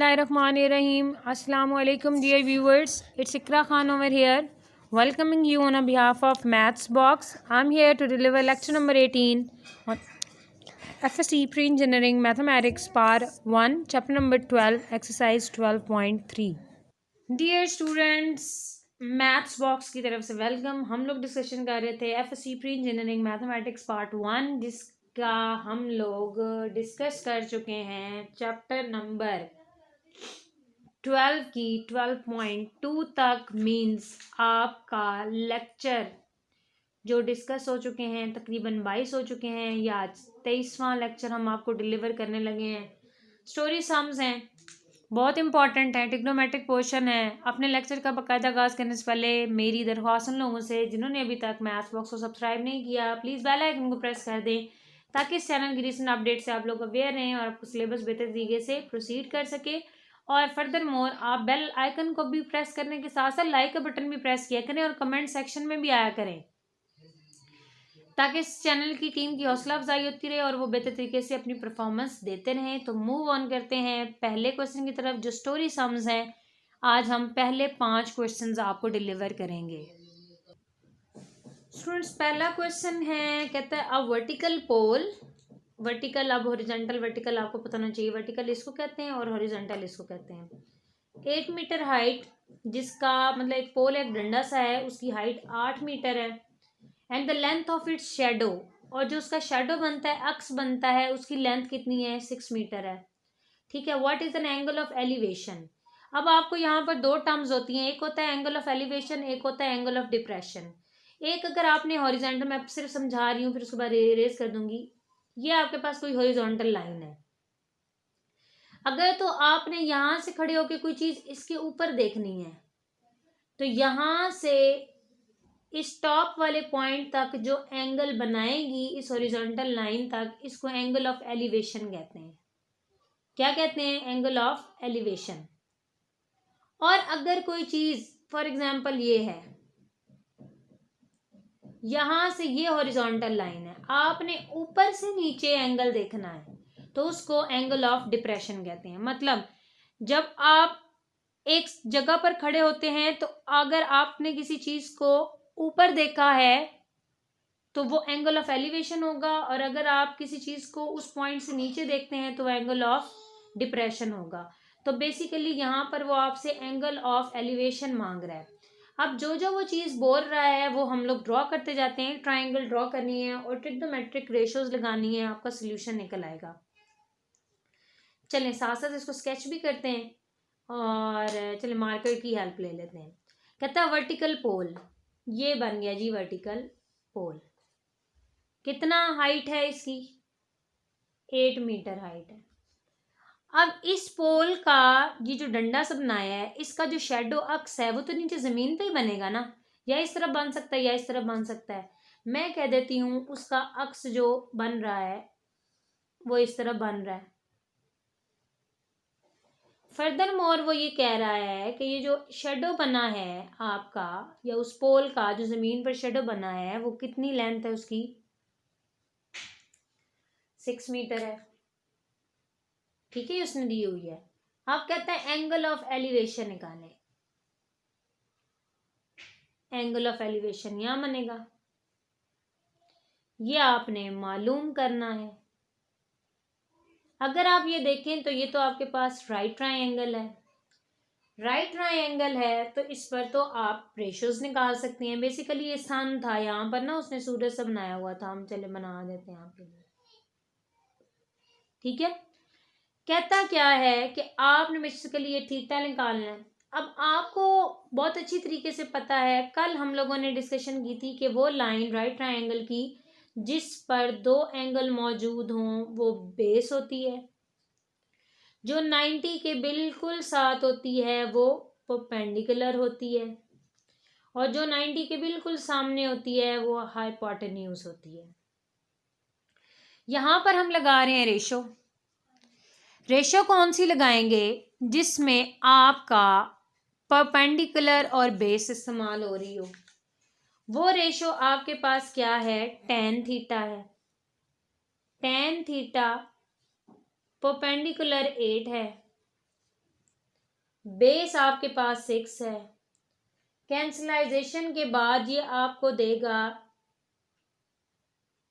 Bismillahirrahmanirrahim. Assalamu alaikum dear viewers. It's Ikra Khan over here. Welcoming you on behalf of Maths Box. I'm here to deliver lecture number 18 on FSC Pre-Engineering Mathematics Part 1, Chapter number 12, Exercise 12.3. Dear students, maths box की तरफ से welcome. हम लोग discussion कर रहे थे FSc pre engineering mathematics part 1, जिसका हम लोग डिस्कस कर चुके हैं चैप्टर नंबर 12 की 12.2 तक। मींस आपका लेक्चर जो डिस्कस हो चुके हैं तकरीबन 22 हो चुके हैं, या आज 23वां लेक्चर हम आपको डिलीवर करने लगे हैं। स्टोरी सम्स हैं, बहुत इंपॉर्टेंट है, ट्रिग्नोमेट्रिक पोर्शन है। अपने लेक्चर का बाकायदा आगाज़ करने से पहले मेरी दरख्वास्त उन लोगों से जिन्होंने अभी तक मैथ्स बॉक्स को सब्सक्राइब नहीं किया, प्लीज़ बेल आइकन को प्रेस कर दें ताकि इस चैनल की रिसेंट अपडेट से आप लोग अवेयर रहें और आपको सिलेबस बेहतर तरीके से प्रोसीड कर सके। और फर्दर मोर आप बेल आइकन को भी प्रेस करने के साथ साथ लाइक का बटन भी प्रेस किया करें और कमेंट सेक्शन में भी आया करें ताकि इस चैनल की टीम की हौसला अफजाई होती रहे और वो बेहतर तरीके से अपनी परफॉर्मेंस देते रहें। तो मूव ऑन करते हैं पहले क्वेश्चन की तरफ, जो स्टोरी सम्स हैं। आज हम पहले 5 क्वेश्चंस आपको डिलीवर करेंगे। स्टूडेंट्स, पहला क्वेश्चन है, कहता है अ वर्टिकल पोल। वर्टिकल, अब हॉरिजॉन्टल वर्टिकल आपको पता होना चाहिए। वर्टिकल इसको कहते हैं और हॉरिजॉन्टल इसको कहते हैं। 8 मीटर हाइट, जिसका मतलब एक पोल एक डंडा सा है, उसकी हाइट 8 मीटर है। And the length of its shadow, और जो उसका शेडो बनता है, अक्स बनता है, उसकी लेंथ कितनी है? 6 मीटर है। ठीक है। What is an angle of elevation? अब आपको यहाँ पर 2 टर्म्स होती हैं, एक होता है एंगल ऑफ एलिवेशन, एक होता है एंगल ऑफ डिप्रेशन। एक अगर आपने हॉरिजॉन्टल, मैं सिर्फ समझा रही हूँ फिर उसके बाद इरेज कर दूंगी। ये आपके पास कोई हॉरिजॉन्टल लाइन है, अगर तो आपने यहाँ से खड़े होकर कोई चीज इसके ऊपर देखनी है तो यहाँ से इस टॉप वाले पॉइंट तक जो एंगल बनाएगी इस हॉरिजॉन्टल लाइन तक, इसको एंगल ऑफ एलिवेशन कहते हैं। क्या कहते हैं? Angle of elevation. और अगर कोई चीज फॉर एग्जांपल ये है, यहां से ये हॉरिजॉन्टल लाइन है, आपने ऊपर से नीचे एंगल देखना है तो उसको एंगल ऑफ डिप्रेशन कहते हैं। मतलब जब आप एक जगह पर खड़े होते हैं तो अगर आपने किसी चीज को ऊपर देखा है तो वो एंगल ऑफ एलिवेशन होगा, और अगर आप किसी चीज को उस पॉइंट से नीचे देखते हैं तो एंगल ऑफ डिप्रेशन होगा। तो बेसिकली यहाँ पर वो आपसे एंगल ऑफ एलिवेशन मांग रहा है। अब जो वो चीज बोल रहा है वो हम लोग ड्रॉ करते जाते हैं। ट्राइंगल ड्रॉ करनी है और ट्रिग्नोमेट्रिक रेशियोज लगानी है, आपका सोल्यूशन निकल आएगा। चलें साथ साथ इसको स्केच भी करते हैं और चले मार्कर की हेल्प ले लेते हैं। कहता है वर्टिकल पोल, ये बन गया जी वर्टिकल पोल। कितना हाइट है इसकी? 8 मीटर हाइट है। अब इस पोल का ये जो डंडा सा बनाया है, इसका जो शेडो अक्स है वो तो नीचे जमीन पे ही बनेगा ना, या इस तरफ बन सकता है या इस तरफ बन सकता है। मैं कह देती हूँ उसका अक्स जो बन रहा है वो इस तरफ बन रहा है। फर्दर मोर वो ये कह रहा है कि ये जो शेडो बना है आपका, या उस पोल का जो जमीन पर शेडो बना है, वो कितनी लेंथ है उसकी? 6 मीटर है। ठीक है, उसने दी हुई है। अब कहता है एंगल ऑफ एलिवेशन निकालें। एंगल ऑफ एलिवेशन यहां बनेगा, ये आपने मालूम करना है। अगर आप ये देखें तो ये तो आपके पास राइट ट्राइंगल है। राइट ट्राइंगल है तो इस पर तो आप रेशियोज निकाल सकते हैं। बेसिकली ये सन था, यहाँ पर ना उसने सूरज सा बनाया हुआ था, हम चले बना देते हैं आपके लिए। ठीक है। कहता क्या है कि आपने बेसिकली ये थीटा निकालना है। अब आपको बहुत अच्छी तरीके से पता है, कल हम लोगों ने डिस्कशन की थी कि वो लाइन राइट ट्राइंगल की जिस पर 2 एंगल मौजूद हों वो बेस होती है, जो 90 के बिल्कुल साथ होती है वो परपेंडिकुलर होती है, और जो 90 के बिल्कुल सामने होती है वो हाइपोटेन्यूज होती है। यहां पर हम लगा रहे हैं रेशो। रेशो कौन सी लगाएंगे? जिसमें आपका परपेंडिकुलर और बेस इस्तेमाल हो रही हो। वो रेशो आपके पास क्या है? tan थीटा है। tan थीटा परपेंडिकुलर 8 है बेस आपके पास 6 है, कैंसलाइजेशन के बाद ये आपको देगा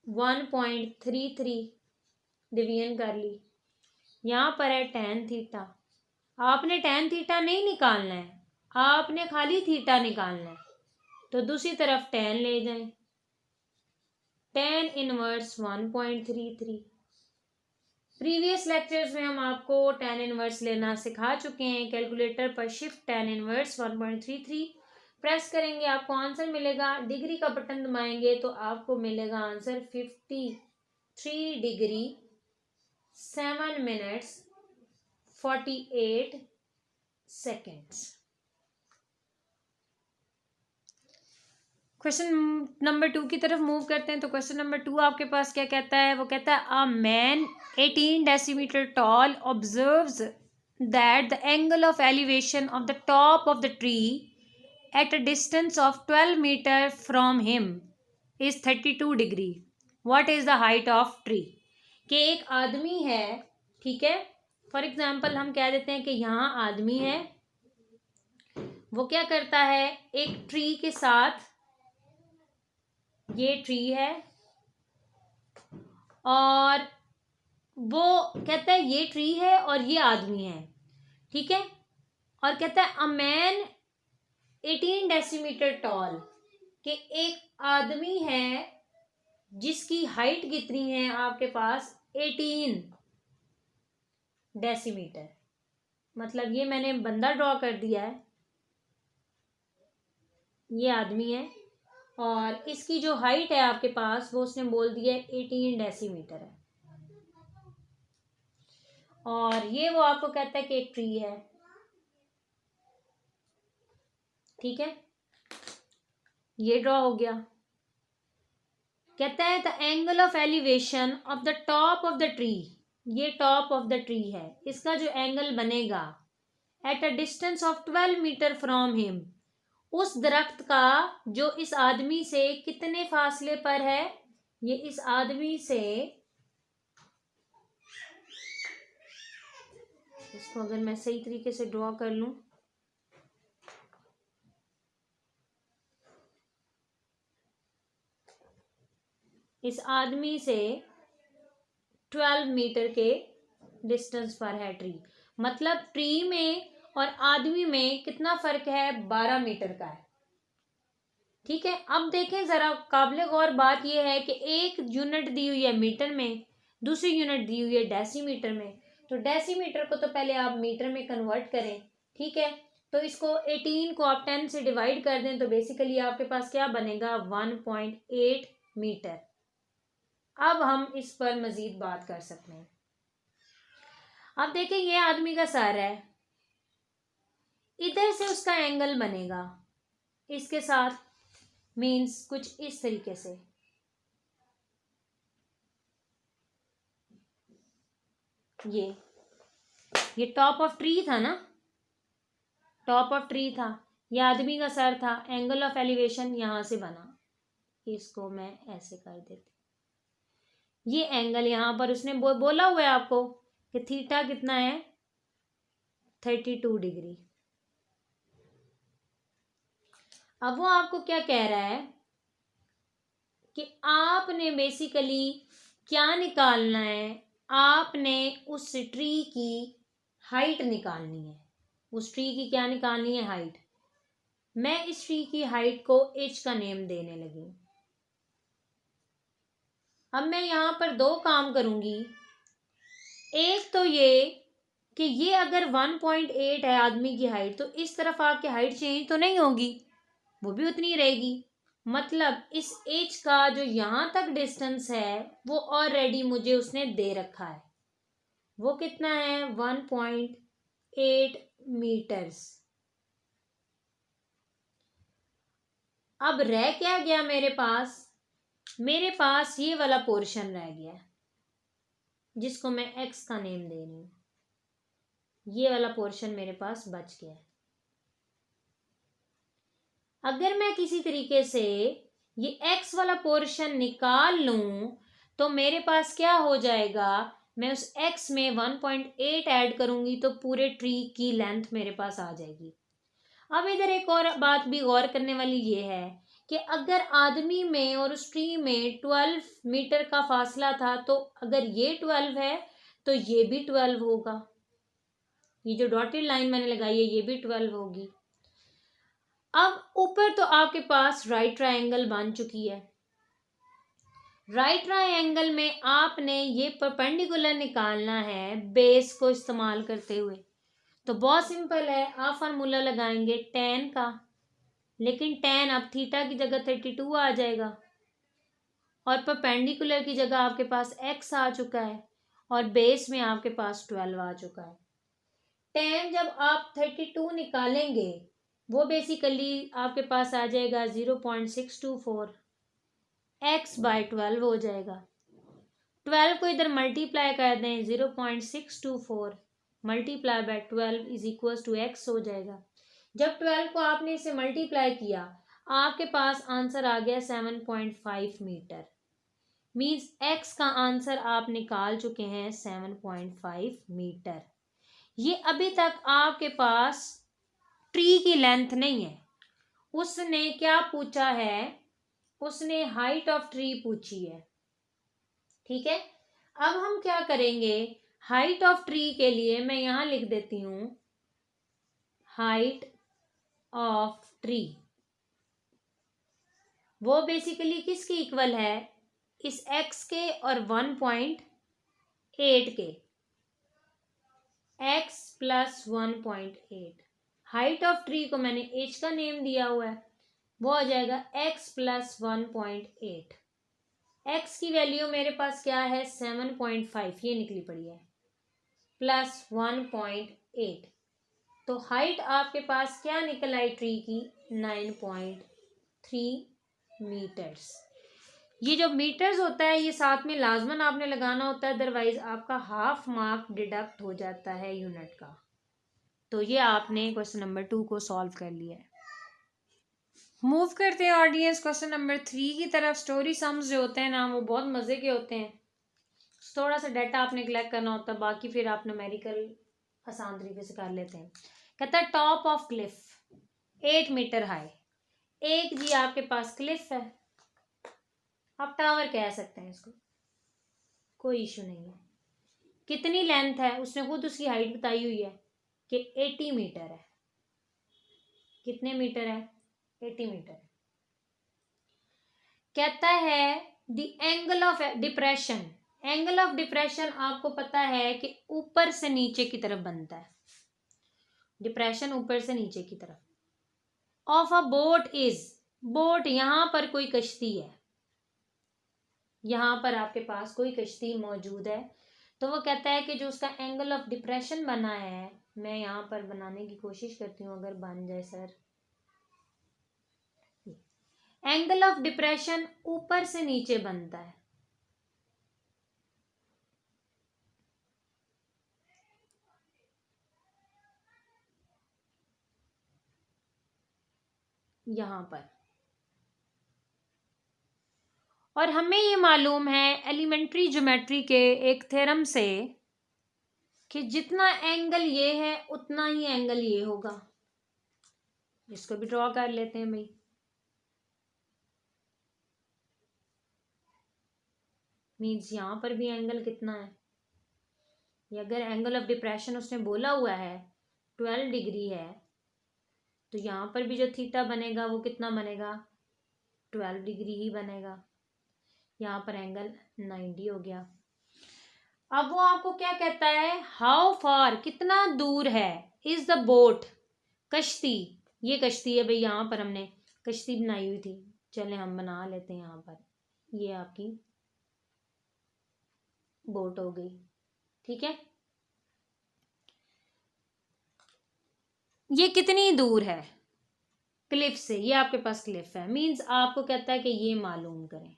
1.33, डिवीजन कर ली, यहाँ पर है tan थीटा। आपने tan थीटा नहीं निकालना है, आपने खाली थीटा निकालना है, तो दूसरी तरफ tan ले जाएं, tan इनवर्स 1.33। प्रीवियस लेक्चर्स में हम आपको tan इनवर्स लेना सिखा चुके हैं। कैलकुलेटर पर शिफ्ट tan इनवर्स 1.33 प्रेस करेंगे, आपको आंसर मिलेगा। डिग्री का बटन दबाएंगे तो आपको मिलेगा answer 53 degree 7 minutes 48 seconds. Question number 2 की तरफ मूव करते हैं। तो क्वेश्चन नंबर 2 आपके पास क्या कहता है? वो कहता है a man 18 decimetre tall observes that the angle of elevation of the top of the tree at a distance of 12 metre from him is 32 degree. What is the height of tree? कि एक आदमी है, ठीक है, for example हम कह देते हैं कि यहाँ आदमी है, वो क्या करता है, एक ट्री के साथ, ये ट्री है और वो कहता है ये ट्री है और ये आदमी है, ठीक है, और कहता है अ मैन 18 डेसीमीटर टॉल, कि एक आदमी है जिसकी हाइट कितनी है आपके पास 18 डेसीमीटर। मतलब ये मैंने बंदा ड्रॉ कर दिया है, ये आदमी है और इसकी जो हाइट है आपके पास वो उसने बोल दिया 18 डेसीमीटर है, और ये वो आपको कहता है कि एक ट्री है, ठीक है, ये ड्रॉ हो गया। कहता है the angle of elevation of the top of the tree, ये टॉप ऑफ द ट्री है, इसका जो एंगल बनेगा at a distance of 12 metre from him, उस दरख्त का जो इस आदमी से कितने फासले पर है, ये इस आदमी से, इसको अगर मैं सही तरीके से ड्रॉ कर लूं, इस आदमी से 12 मीटर के डिस्टेंस पर है ट्री। मतलब ट्री में और आदमी में कितना फर्क है, 12 मीटर का है, ठीक है। अब देखें जरा, काबिल गौर बात यह है कि एक यूनिट दी हुई है मीटर में, दूसरी यूनिट दी हुई है डेसीमीटर में। तो डेसीमीटर को तो पहले आप मीटर में कन्वर्ट करें, ठीक है। तो इसको 18 को आप 10 से डिवाइड कर दें तो बेसिकली आपके पास क्या बनेगा, 1.8 मीटर। अब हम इस पर मजीद बात कर सकते हैं। अब देखें, ये आदमी का सर है, इधर से उसका एंगल बनेगा इसके साथ, मीन्स कुछ इस तरीके से, ये टॉप ऑफ ट्री था ना, टॉप ऑफ ट्री था, ये आदमी का सर था, एंगल ऑफ एलिवेशन यहां से बना, इसको मैं ऐसे कर देती, ये एंगल यहां पर उसने बोला हुआ है आपको कि थीटा कितना है, 32 डिग्री। अब वो आपको क्या कह रहा है कि आपने बेसिकली क्या निकालना है, आपने उस ट्री की हाइट निकालनी है, उस ट्री की क्या निकालनी है, हाइट। मैं इस ट्री की हाइट को एच का नेम देने लगी। अब मैं यहां पर दो काम करूंगी, एक तो ये कि ये अगर 1.8 है आदमी की हाइट, तो इस तरफ आपकी हाइट चेंज तो नहीं होगी, वो भी उतनी रहेगी। मतलब इस एच का जो यहां तक डिस्टेंस है वो ऑलरेडी मुझे उसने दे रखा है, वो कितना है, 1.8 मीटर्स। अब रह क्या गया मेरे पास, मेरे पास ये वाला पोर्शन रह गया जिसको मैं एक्स का नेम दे रही हूं, ये वाला पोर्शन मेरे पास बच गया। अगर मैं किसी तरीके से ये एक्स वाला पोर्शन निकाल लूं तो मेरे पास क्या हो जाएगा, मैं उस x में 1.8 ऐड करूंगी तो पूरे ट्री की लेंथ मेरे पास आ जाएगी। अब इधर एक और बात भी गौर करने वाली ये है कि अगर आदमी में और उस ट्री में 12 मीटर का फासला था, तो अगर ये 12 है तो ये भी 12 होगा। ये जो डॉटेड लाइन मैंने लगाई है ये भी 12 होगी। अब ऊपर तो आपके पास राइट ट्रायंगल बन चुकी है। राइट ट्रायंगल में आपने ये परपेंडिकुलर निकालना है बेस को इस्तेमाल करते हुए। तो बहुत सिंपल है, आप फार्मूला लगाएंगे tan का, लेकिन tan अब थीटा की जगह 32 आ जाएगा और परपेंडिकुलर की जगह आपके पास x आ चुका है और बेस में आपके पास 12 आ चुका है। tan जब आप 32 निकालेंगे वो बेसिकली आपके पास आ जाएगा 0.624, x बाय 12 हो जाएगा। 12 को इधर मल्टीप्लाई कर दें, 0.624 multiply by 12 is equal to x हो जाएगा। जब 12 को आपने इसे मल्टीप्लाई किया आपके पास आंसर आ गया 7.5 मीटर। मीन्स x का आंसर आप निकाल चुके हैं 7.5 मीटर। ये अभी तक आपके पास ट्री की लेंथ नहीं है। उसने क्या पूछा है, उसने हाइट ऑफ ट्री पूछी है। ठीक है, अब हम क्या करेंगे, हाइट ऑफ ट्री के लिए मैं यहां लिख देती हूं हाइट ऑफ ट्री। वो बेसिकली किसकी इक्वल है, इस x के और 1.8 के, x plus 1.8। Height of tree को मैंने h का नेम दिया हुआ है, वो हो जाएगा x प्लस 1.8। x की वैल्यू मेरे पास क्या है 7.5, ये निकली पड़ी है, प्लस 1.8। तो हाइट आपके पास क्या निकल आई ट्री की 9.3 मीटर्स। ये जो मीटर्स होता है ये साथ में लाजमन आपने लगाना होता है, अदरवाइज आपका हाफ मार्क डिडक्ट हो जाता है यूनिट का। तो ये आपने क्वेश्चन नंबर 2 को सॉल्व कर लिया है। मूव करते हैं ऑडियंस क्वेश्चन नंबर 3 की तरफ। स्टोरी सम्स जो होते हैं ना वो बहुत मज़े के होते हैं। थोड़ा सा डाटा आपने कलेक्ट करना होता है, बाकी फिर आप न्यूमेरिकल आसान तरीके से कर लेते हैं। कहता है top of cliff 8 metre high. एक जी आपके पास क्लिफ है, आप टावर कह सकते हैं इसको, कोई इशू नहीं है। कितनी लेंथ है, उसने खुद उसकी हाइट बताई हुई है कि 80 मीटर है। कितने मीटर है, 80 मीटर है। कहता है the angle of depression. Angle of depression आपको पता है कि ऊपर से नीचे की तरफ बनता है, डिप्रेशन ऊपर से नीचे की तरफ। Of a boat is, boat यहां पर कोई कश्ती है, यहां पर आपके पास कोई कश्ती मौजूद है। तो वो कहता है कि जो उसका एंगल ऑफ डिप्रेशन बना है, मैं यहां पर बनाने की कोशिश करती हूँ अगर बन जाए सर। एंगल ऑफ डिप्रेशन ऊपर से नीचे बनता है। यहां पर, और हमें ये मालूम है एलिमेंट्री ज्योमेट्री के एक थ्योरम से कि जितना एंगल ये है उतना ही एंगल ये होगा। इसको भी ड्रॉ कर लेते हैं भाई। मीन्स यहां पर भी एंगल कितना है, ये अगर एंगल ऑफ डिप्रेशन उसने बोला हुआ है 12 डिग्री है, तो यहाँ पर भी जो थीटा बनेगा वो कितना बनेगा 12 डिग्री ही बनेगा। यहाँ पर एंगल 90 हो गया। अब वो आपको क्या कहता है, हाउ फार, कितना दूर है, इज द बोट, कश्ती। ये कश्ती है भाई, यहाँ पर हमने कश्ती बनाई हुई थी, चले हम बना लेते हैं। यहाँ पर ये आपकी बोट हो गई, ठीक है। ये कितनी दूर है क्लिफ से, ये आपके पास क्लिफ है, मींस आपको कहता है कि ये मालूम करें।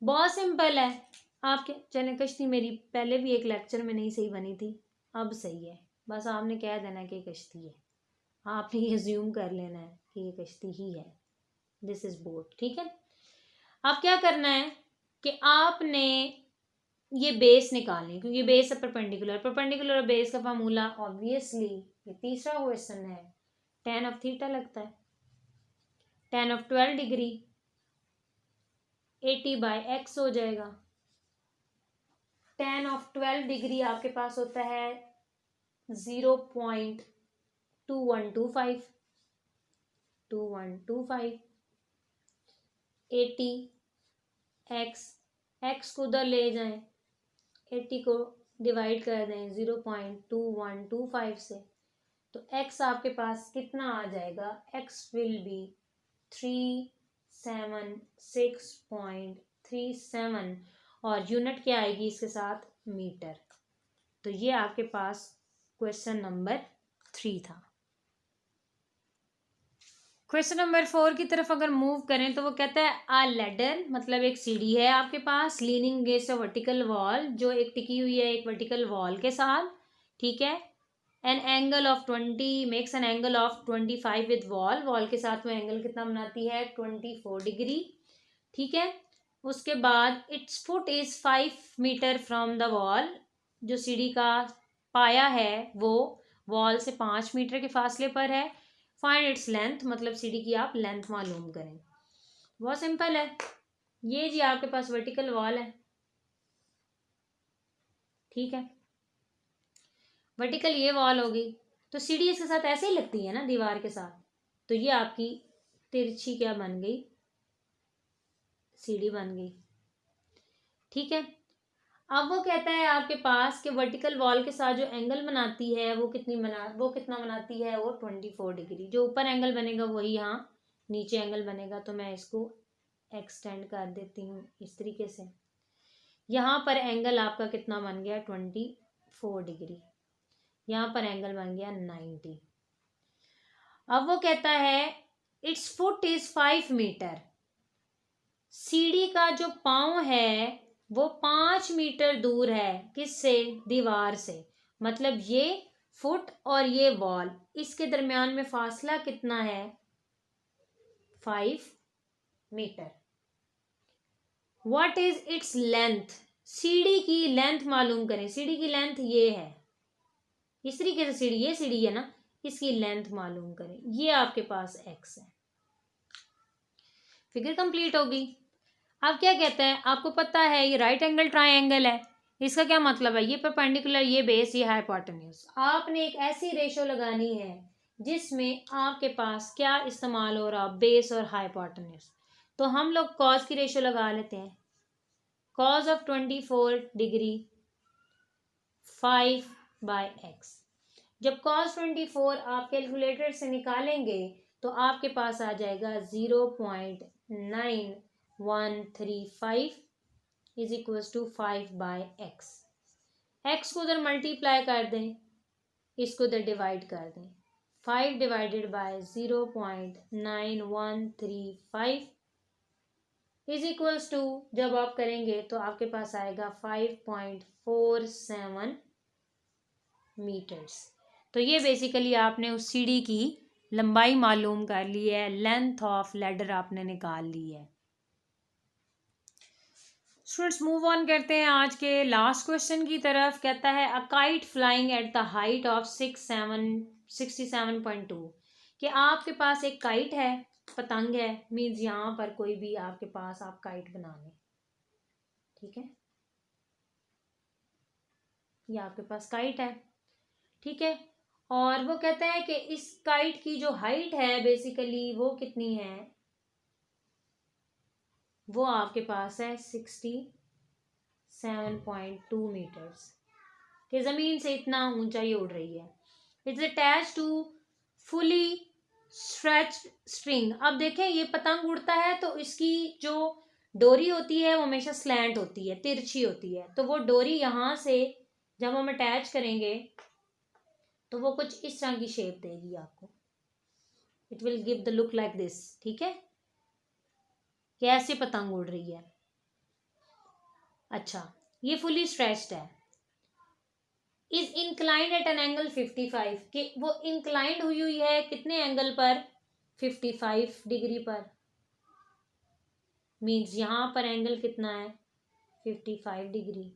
बहुत सिंपल है। आपके चले, कश्ती मेरी पहले भी एक लेक्चर में नहीं सही बनी थी, अब सही है। बस आपने कह देना कि कश्ती है, आपने ये अज्यूम कर लेना है कि ये कश्ती ही है, दिस इज बोट, ठीक है। अब क्या करना है कि आपने ये बेस निकालें, क्योंकि बेस है परपेंडिकुलर। परपेंडिकुलर और बेस का फार्मूला ऑब्वियसली ये तीसरा क्वेश्चन है, tan ऑफ थीटा लगता है। tan ऑफ 12 डिग्री 80/x हो जाएगा। tan ऑफ 12 डिग्री आपके पास होता है 0.2125। 80x को उधर ले जाएं, 80 को डिवाइड कर दें 0.2125 से, तो x आपके पास कितना आ जाएगा? x विल बी 376.37 और यूनिट क्या आएगी इसके साथ? मीटर। तो ये आपके पास क्वेश्चन नंबर 3 था। क्वेश्चन नंबर 4 की तरफ अगर मूव करें तो वो कहता है आ लैडर, मतलब एक सीढ़ी है आपके पास, leaning against a vertical wall, जो एक टिकी हुई है एक वर्टिकल वॉल के साथ, ठीक है। An angle of 20 makes an angle of 25 with wall, wall के साथ वो एंगल कितना बनाती है? 24 डिग्री, ठीक है। उसके बाद its foot is 5 metre from the wall, जो सीढ़ी का पाया है वो वॉल से 5 मीटर के फासले पर है। फाइंड इट्स लेंथ, मतलब सीढ़ी की आप लेंथ मालूम करें। बहुत सिंपल है, ये जी आपके पास वर्टिकल वॉल है, ठीक है। वर्टिकल ये वॉल होगी, तो सीढ़ी इसके साथ ऐसे ही लगती है ना दीवार के साथ, तो ये आपकी तिरछी क्या बन गई? सीढ़ी बन गई, ठीक है। अब वो कहता है आपके पास कि वर्टिकल वॉल के साथ जो एंगल बनाती है वो कितना बनाती है? वो 24 डिग्री। जो ऊपर एंगल बनेगा वही यहाँ नीचे एंगल बनेगा, तो मैं इसको एक्सटेंड कर देती हूँ इस तरीके से। यहाँ पर एंगल आपका कितना बन गया? 24 डिग्री। यहाँ पर एंगल बन गया 90। अब वो कहता है इट्स फुट इज 5 मीटर, सीढ़ी का जो पांव है वो 5 मीटर दूर है, किससे? दीवार से। मतलब ये फुट और ये वॉल, इसके दरमियान में फासला कितना है? 5 metre. What is its length, सीढ़ी की लेंथ मालूम करें। सीढ़ी की लेंथ ये है, इस तरीके से सीढ़ी, ये सीढ़ी है ना, इसकी लेंथ मालूम करें। ये आपके पास x है। फिगर कंप्लीट होगी। अब क्या कहते हैं, आपको पता है ये राइट एंगल ट्राइंगल है, इसका क्या मतलब है? ये परपेंडिकुलर, ये बेस, ये हाइपोटेन्यूज। आपने एक ऐसी रेशो लगानी है जिसमें आपके पास क्या इस्तेमाल हो रहा? बेस और हाइपोटेन्यूज। तो हम लोग कॉस की रेशो लगा लेते हैं। Cos of 24 degree 5/x। जब कॉस 24 आप कैलकुलेटर से निकालेंगे तो आपके पास आ जाएगा 0.9135 is equal to 5/x। x को उधर मल्टीप्लाई कर दें, इसको उधर डिवाइड कर दें। 5 divided by 0.9135 is equals to, जब आप करेंगे तो आपके पास आएगा 5.47 मीटर्स। तो ये बेसिकली आपने उस सीढ़ी की लंबाई मालूम कर ली है, लेंथ ऑफ लैडर आपने निकाल ली है। स्टूडेंट्स मूव ऑन करते हैं आज के लास्ट क्वेश्चन की तरफ। कहता है a kite flying at the height of 67.2, कि आपके पास एक काइट है, पतंग है, मीन्स यहाँ पर कोई भी आपके पास आप काइट बना लें, ठीक है। ये आपके पास काइट है, ठीक है। और वो कहता है कि इस काइट की जो हाइट है बेसिकली वो कितनी है? वो आपके पास है 67.2 मीटर्स, कि जमीन से इतना ऊंचा ये उड़ रही है। Its attach to fully stretch string. अब देखें ये पतंग उड़ता है तो इसकी जो डोरी होती है वो हमेशा स्लैंट होती है, तिरछी होती है। तो वो डोरी यहाँ से जब हम अटैच करेंगे तो वो कुछ इस तरह की शेप देगी आपको। It will give the look like this, ठीक है। कैसे पतंग उड़ रही है। अच्छा, ये फुली स्ट्रेच्ड है। Is inclined at an angle 55, कि वो इंक्लाइंड हुई है कितने एंगल पर? 55 डिग्री पर। मीन्स यहाँ पर एंगल कितना है? 55 डिग्री।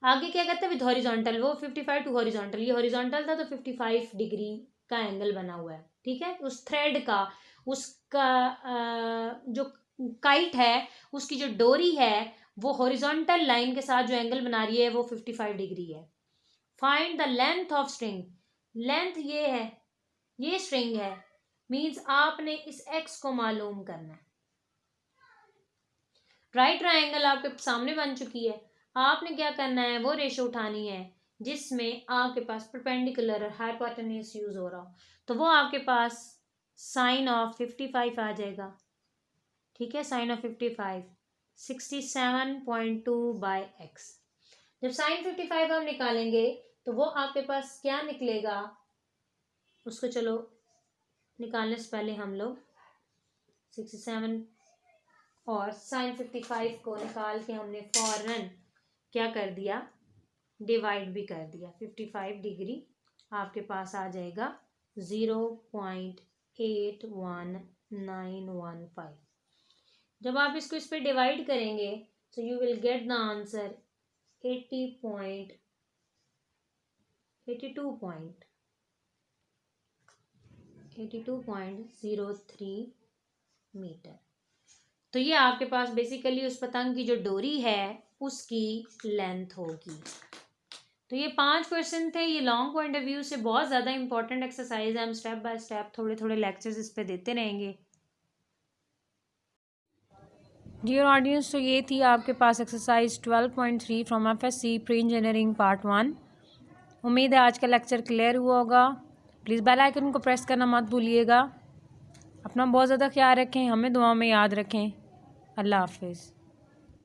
आगे क्या कहता है विद हॉरिजॉन्टल, वो 55 टू हॉरिजॉन्टल, ये हॉरिजॉन्टल था तो 55 डिग्री का एंगल बना हुआ है, ठीक है। उस थ्रेड का, उसका जो काइट है उसकी जो डोरी है वो हॉरिजॉन्टल लाइन के साथ जो एंगल बना रही है वो 55 डिग्री है। Find the length of string, length ये है, ये स्ट्रिंग है, मीन्स आपने इस एक्स को मालूम करना है। राइट ट्रायंगल आपके सामने बन चुकी है, आपने क्या करना है, वो रेशो उठानी है जिसमें आपके पास परपेंडिकुलर और हाइपोटेन्यूज यूज हो रहा हो, तो वो आपके पास साइन ऑफ 55 आ जाएगा, ठीक है। Sine of 55 67.2 by x. जब साइन 55 हम निकालेंगे तो वो आपके पास क्या निकलेगा, उसको चलो निकालने से पहले हम लोग 67 और साइन 55 को निकाल के हमने फौरन क्या कर दिया, डिवाइड भी कर दिया। 55 डिग्री आपके पास आ जाएगा 0.81915। जब आप इसको इस पर डिवाइड करेंगे तो you will get the answer 82.03 metre. तो ये आपके पास बेसिकली उस पतंग की जो डोरी है उसकी लेंथ होगी। तो ये 5 क्वेश्चन थे, ये लॉन्ग पॉइंट ऑफ व्यू से बहुत ज़्यादा इंपॉर्टेंट एक्सरसाइज है। हम स्टेप बाय स्टेप थोड़े थोड़े लेक्चर्स इस पे देते रहेंगे। डियर ऑडियंस, तो ये थी आपके पास exercise 12.3 from FSC pre engineering part 1। उम्मीद है आज का लेक्चर क्लियर हुआ होगा। प्लीज़ बेल आइकन को प्रेस करना मत भूलिएगा। अपना बहुत ज़्यादा ख्याल रखें, हमें दुआ में याद रखें। अल्लाह हाफिज़।